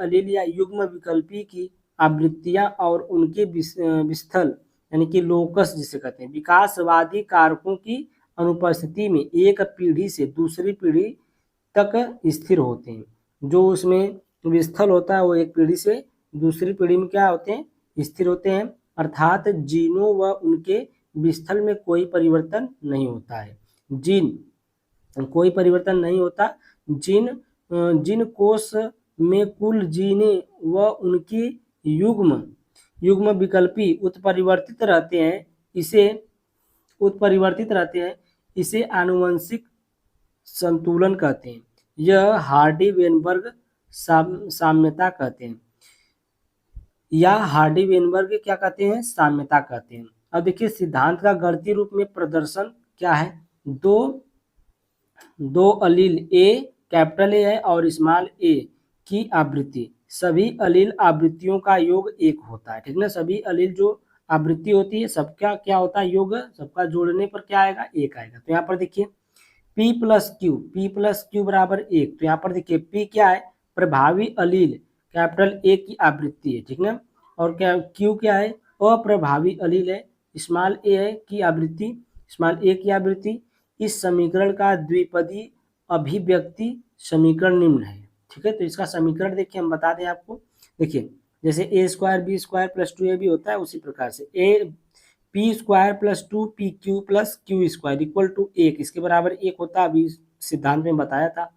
अलील या युग्म विकल्पी की आवृत्तियां और उनके विस्थल यानी कि लोकस जिसे कहते हैं विकासवादी कारकों की अनुपस्थिति में एक पीढ़ी से दूसरी पीढ़ी तक स्थिर होते हैं। जो उसमें विस्थल होता है वो एक पीढ़ी से दूसरी पीढ़ी में क्या होते हैं, स्थिर होते हैं, अर्थात जीनों व उनके विस्थल में कोई परिवर्तन नहीं होता है। जीन कोई परिवर्तन नहीं होता। जिन कोष में कुल जीने व उनकी युग्म विकल्पी उत्परिवर्तित रहते हैं इसे आनुवंशिक संतुलन कहते हैं। यह हार्डी वेनबर्ग साम्यता कहते हैं, या हार्डी वेनबर्ग क्या कहते हैं, साम्यता कहते हैं। अब देखिए सिद्धांत का गणितीय रूप में प्रदर्शन क्या है, दो अलील ए, कैपिटल ए है और स्मॉल ए की आवृत्ति, सभी अलील आवृत्तियों का योग एक होता है। ठीक ना, सभी अलील जो आवृत्ति होती है सबका क्या होता है, योग, सबका जोड़ने पर क्या आएगा, एक आएगा। तो यहाँ पर देखिए P प्लस क्यू बराबर 1, तो यहाँ पर देखिए P क्या है, प्रभावी अलील कैपिटल ए की आवृत्ति है। ठीक ना, और क्या Q क्या है, अप्रभावी अलील है, स्मॉल ए है की आवृत्ति, स्मॉल ए की आवृत्ति। इस समीकरण का द्विपदी अभिव्यक्ति समीकरण निम्न है। ठीक है, तो इसका समीकरण देखिए हम बता दें आपको। देखिए जैसे A square B square plus 2ab होता है, उसी प्रकार से A P square plus 2pq plus Q square equal to 1, इसके बराबर 1 होता है, अभी सिद्धांत में बताया था।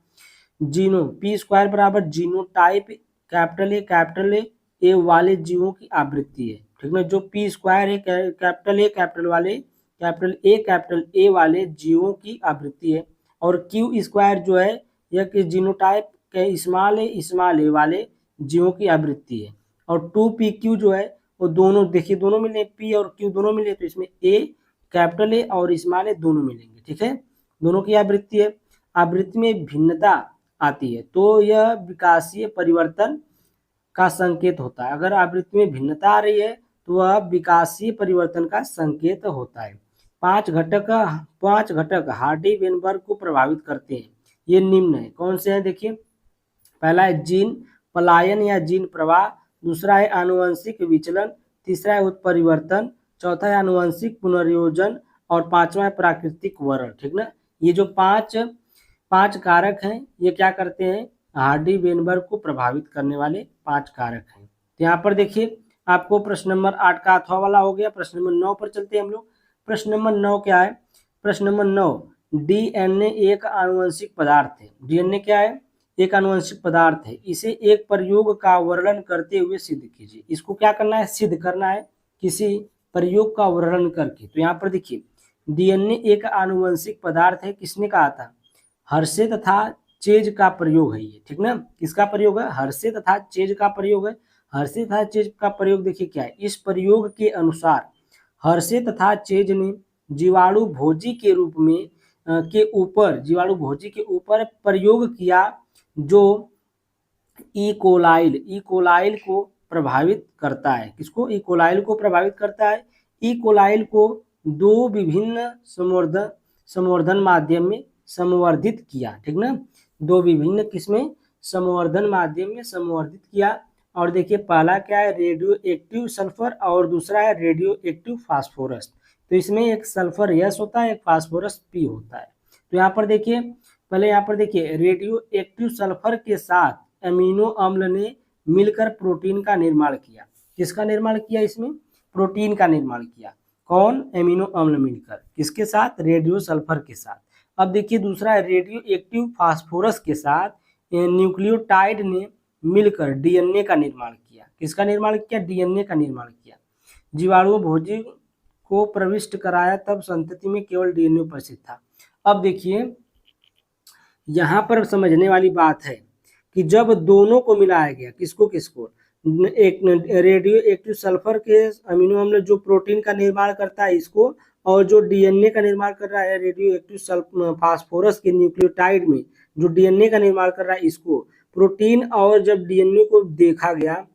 जीनो पी स्क्वायर बराबर जीनोटाइप कैपिटल ए वाले जीवों की आवृत्ति है। ठीक है, जो पी स्क्वायर है कैपिटल ए वाले जीवों की आवृत्ति है, और क्यू स्क्वायर जो है यह कि जीनोटाइप के स्मॉल ए वाले जीवों की आवृत्ति है, और 2pq जो है वो दोनों देखिए, दोनों मिले, पी और क्यू दोनों मिले, तो इसमें ए कैपिटल ए और स्मॉल ए दोनों मिलेंगे। ठीक है, दोनों की आवृत्ति है। आवृत्ति में भिन्नता आती है तो यह विकासीय परिवर्तन का संकेत होता है। अगर आवृत्ति में भिन्नता आ रही है तो वह विकासीय परिवर्तन का संकेत होता है। पांच घटक हार्डी वेनबर्ग को प्रभावित करते हैं, ये निम्न है। कौन से हैं देखिए, पहला है जीन पलायन या जीन प्रवाह, दूसरा है आनुवंशिक विचलन, तीसरा है उत्परिवर्तन, चौथा है आनुवंशिक पुनर्योजन, और पांचवा है प्राकृतिक वर्ण। ठीक ना, ये जो पांच कारक हैं ये क्या करते हैं, हार्डी वेनबर्ग को प्रभावित करने वाले 5 कारक हैं। तो यहाँ पर देखिए आपको प्रश्न नंबर 8 का अथवा वाला हो गया। प्रश्न नंबर 9 पर चलते हैं हम लोग। प्रश्न नंबर 9 क्या है, प्रश्न नंबर 9, डीएनए एक आनुवंशिक पदार्थ है। डीएनए क्या है, एक आनुवंशिक पदार्थ है, इसे एक प्रयोग का वर्णन करते हुए सिद्ध कीजिए। इसको क्या करना है, सिद्ध करना है किसी प्रयोग का वर्णन करके। तो यहाँ पर देखिए डीएनए एक आनुवंशिक पदार्थ है, किसने कहा था, हर्षे तथा चेज का प्रयोग है ये। ठीक ना, किसका प्रयोग है, हर्षे तथा चेज का प्रयोग है। हर्षे तथा चेज का प्रयोग देखिए क्या है, इस प्रयोग के अनुसार हर्षे तथा चेज ने जीवाणु भोजी के रूप में जीवाणु भोजी के ऊपर प्रयोग किया जो इकोलाइल को प्रभावित करता है। किसको, इकोलाइल को प्रभावित करता है। इकोलाइल को 2 विभिन्न संवर्धन माध्यम में संवर्धित किया। ठीक ना, 2 विभिन्न किसमें, संवर्धन माध्यम में संवर्धित किया। और देखिए पहला क्या है, रेडियो एक्टिव सल्फर, और दूसरा है रेडियो एक्टिव फास्फोरस। तो इसमें एक सल्फर यस होता है, एक फास्फोरस पी होता है। तो यहाँ पर देखिए पहले यहाँ पर देखिए रेडियो एक्टिव सल्फर के साथ अमीनो अम्ल ने मिलकर प्रोटीन का निर्माण किया। किसका निर्माण किया, इसमें प्रोटीन का निर्माण किया। कौन, अमीनो अम्ल मिलकर, किसके साथ, रेडियो सल्फर के साथ। अब देखिए दूसरा है रेडियो एक्टिव फास्फोरस के साथ न्यूक्लियोटाइड ने मिलकर डीएनए का निर्माण किया। किसका निर्माण किया, डीएनए का निर्माण किया। जीवाणु भोजी को प्रविष्ट कराया, तब संतति में केवल डीएनए उपस्थित था। अब देखिए यहाँ पर समझने वाली बात है कि जब दोनों को मिलाया गया, किसको किसको, एक रेडियो एक्टिव सल्फर के अमीनो अम्ल जो प्रोटीन का निर्माण करता है इसको, और जो डीएनए का निर्माण कर रहा है रेडियो एक्टिव फास्फोरस के न्यूक्लियोटाइड में जो डीएनए का निर्माण कर रहा है इसको, प्रोटीन और जब डीएनए को देखा गया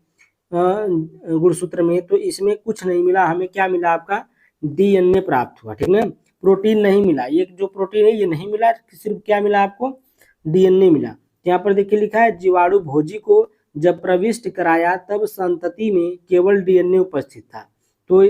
गुणसूत्र में, तो इसमें कुछ नहीं मिला, हमें क्या मिला, आपका डीएनए प्राप्त हुआ, ठीक ना, प्रोटीन नहीं मिला, ये जो प्रोटीन है ये नहीं मिला, सिर्फ क्या मिला आपको, डीएनए मिला। यहाँ पर देखिए लिखा है जीवाणु भोजी को जब प्रविष्ट कराया तब संतति में केवल डीएनए उपस्थित था। तो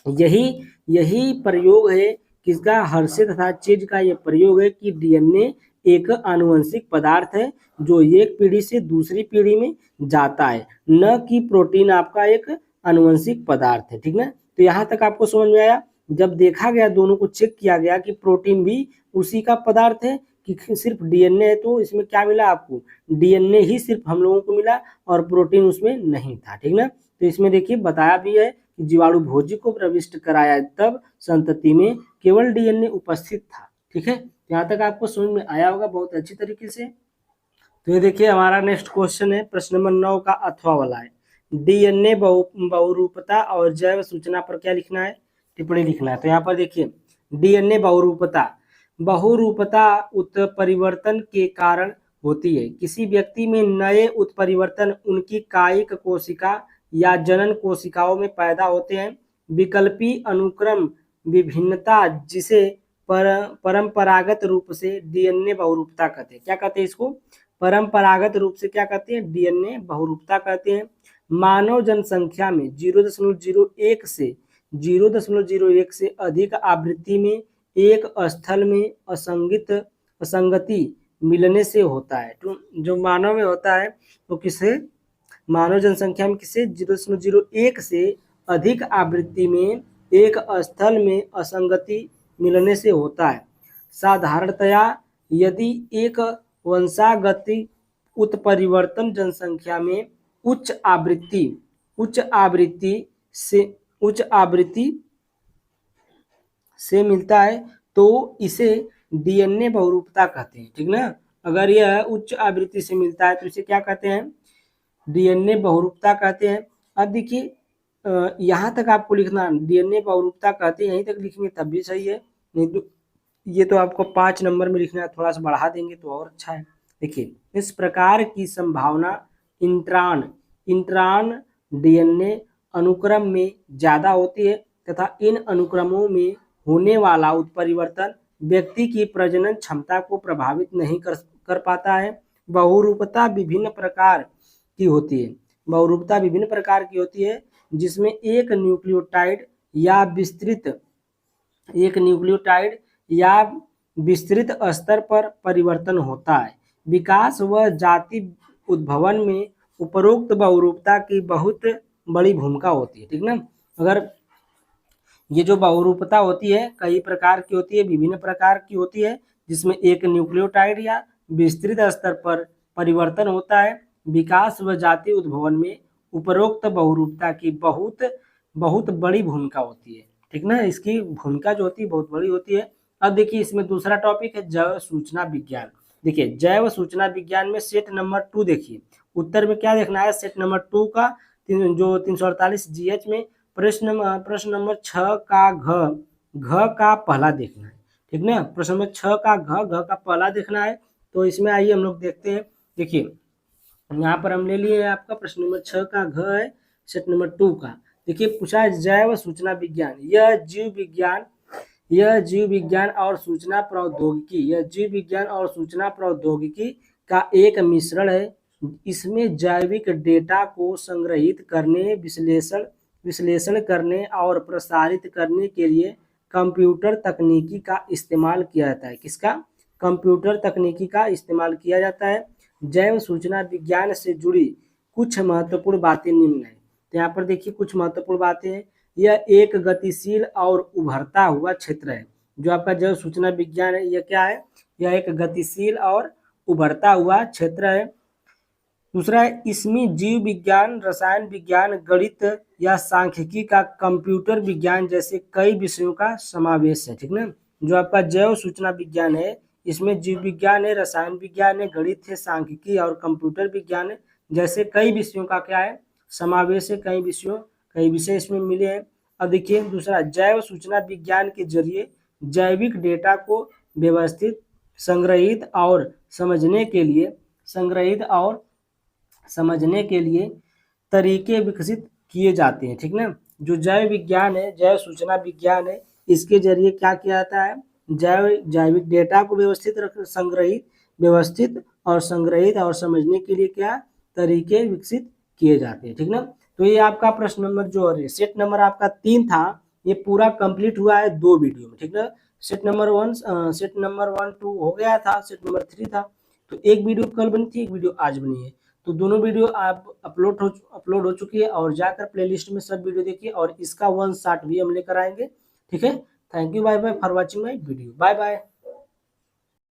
यही प्रयोग है किसका, हर्षे तथा चेज का, ये प्रयोग है कि डीएनए एक आनुवंशिक पदार्थ है जो एक पीढ़ी से दूसरी पीढ़ी में जाता है, न कि प्रोटीन आपका एक आनुवंशिक पदार्थ है, ठीक ना। तो यहाँ तक आपको समझ में आया। जब देखा गया, दोनों को चेक किया गया कि प्रोटीन भी उसी का पदार्थ है कि सिर्फ डीएनए है, तो इसमें क्या मिला आपको, डीएनए ही सिर्फ हम लोगों को मिला और प्रोटीन उसमें नहीं था, ठीक ना। तो इसमें देखिए बताया भी है कि जीवाणु भोजी को प्रविष्ट कराया तब संतति में केवल डीएनए उपस्थित था, ठीक है। यहाँ तक आपको समझ में आया होगा बहुत अच्छी तरीके से। तो ये देखिए हमारा नेक्स्ट क्वेश्चन है प्रश्न नंबर 9 का अथवा वाला है, डीएनए बहुरूपता और जैव सूचना पर क्या लिखना है, टिप्पणी लिखना है। तो यहाँ पर देखिए डीएनए बहुरूपता उत्परिवर्तन के कारण होती है। किसी व्यक्ति में नए उत्परिवर्तन उनकी कायिक कोशिका या जनन कोशिकाओं में पैदा होते हैं। विकल्पी अनुक्रम विभिन्नता जिसे परंपरागत रूप से डीएनए बहुरूपता कहते हैं। क्या कहते हैं इसको, परंपरागत रूप से क्या कहते हैं, डीएनए बहुरूपता कहते हैं। मानव जनसंख्या में 0.01 से 0.01 से अधिक आवृत्ति में एक स्थल में असंगति मिलने से होता है। तो जो मानव में होता है तो किसे, मानव जनसंख्या में किसे 0.01 से अधिक आवृत्ति में एक स्थल में असंगति मिलने से होता है। साधारणतया यदि एक वंशागति उत्परिवर्तन जनसंख्या में उच्च आवृत्ति से मिलता है तो इसे डीएनए बहुरूपता कहते हैं, ठीक ना। अगर यह उच्च आवृत्ति से मिलता है तो इसे क्या कहते हैं, डीएनए बहुरूपता कहते हैं। अब देखिए यहाँ तक आपको लिखना, डीएनए बहुरूपता कहते हैं, यहीं तक लिखेंगे तब भी सही है, नहीं तो ये तो आपको 5 नंबर में लिखना है, थोड़ा सा बढ़ा देंगे तो और अच्छा है। देखिए इस प्रकार की संभावना इंट्रान डीएनए अनुक्रम में ज़्यादा होती है तथा इन अनुक्रमों में होने वाला उत्परिवर्तन व्यक्ति की प्रजनन क्षमता को प्रभावित नहीं कर पाता है। बहुरूपता विभिन्न प्रकार की होती है। बहुरूपता विभिन्न प्रकार की होती है जिसमें एक न्यूक्लियोटाइड या विस्तृत स्तर पर परिवर्तन होता है। विकास व जाति उद्भवन में उपरोक्त बहुरूपता की बहुत बड़ी भूमिका होती है, ठीक ना। अगर ये जो बहुरूपता होती है कई प्रकार की होती है, विभिन्न प्रकार की होती है, जिसमें एक न्यूक्लियोटाइड या विस्तृत स्तर पर परिवर्तन होता है। विकास व जाति उद्भवन में उपरोक्त बहुरूपता की बहुत बड़ी भूमिका होती है, ठीक ना। इसकी भूमिका जो होती है बहुत बड़ी होती है। अब देखिए इसमें दूसरा टॉपिक है जैव सूचना विज्ञान। देखिए जैव सूचना विज्ञान में सेट नंबर 2 देखिए, उत्तर में क्या देखना है, सेट नंबर 2 का जो 348 जीएच में प्रश्न नंबर 6 का घ का पहला देखना है, ठीक ना। प्रश्न नंबर 6 का घ का पहला देखना है। तो इसमें आइए हम लोग देखते हैं। देखिए यहाँ पर हम ले लिए आपका प्रश्न नंबर 6 का घ है सेट नंबर 2 का। देखिए पूछा है जैव सूचना विज्ञान, यह जीव विज्ञान और सूचना प्रौद्योगिकी का एक मिश्रण है। इसमें जैविक डेटा को संग्रहित करने, विश्लेषण करने और प्रसारित करने के लिए कंप्यूटर तकनीकी का इस्तेमाल किया जाता है। किसका, कंप्यूटर तकनीकी का इस्तेमाल किया जाता है। जैव सूचना विज्ञान से जुड़ी कुछ महत्वपूर्ण बातें निम्न है। तो यहाँ पर देखिए कुछ महत्वपूर्ण बातें हैं। यह एक गतिशील और उभरता हुआ क्षेत्र है। जो आपका जैव सूचना विज्ञान है यह क्या है, यह एक गतिशील और उभरता हुआ क्षेत्र है। दूसरा है इसमें जीव विज्ञान, रसायन विज्ञान, गणित या सांख्यिकी का कंप्यूटर विज्ञान जैसे कई विषयों का समावेश है, ठीक ना। जो आपका जैव सूचना विज्ञान है इसमें जीव विज्ञान है, रसायन विज्ञान है, गणित है, सांख्यिकी और कंप्यूटर विज्ञान है, जैसे कई विषयों का क्या है समावेश है, कई विषय इसमें मिले हैं। अब देखिए दूसरा, जैव सूचना विज्ञान के जरिए जैविक डेटा को व्यवस्थित, संग्रहित और समझने के लिए तरीके विकसित किए जाते हैं, ठीक ना। जो जैव विज्ञान है, जैव सूचना विज्ञान है, इसके जरिए क्या किया जाता है, जैविक डेटा को व्यवस्थित और संग्रहित और समझने के लिए क्या तरीके विकसित किए जाते हैं, ठीक ना। तो ये आपका प्रश्न नंबर जो है सेट नंबर आपका 3 था, ये पूरा कंप्लीट हुआ है 2 वीडियो में, ठीक ना। सेट नंबर 1 2 हो गया था, सेट नंबर 3 था। तो एक वीडियो कल बनी थी, एक वीडियो आज बनी है, तो दोनों वीडियो आप अपलोड हो चुकी है, और जाकर प्लेलिस्ट में सब वीडियो देखिए, और इसका 1 शॉट भी हम लेकर आएंगे, ठीक है। Thank you, bye bye for watching my video, bye bye.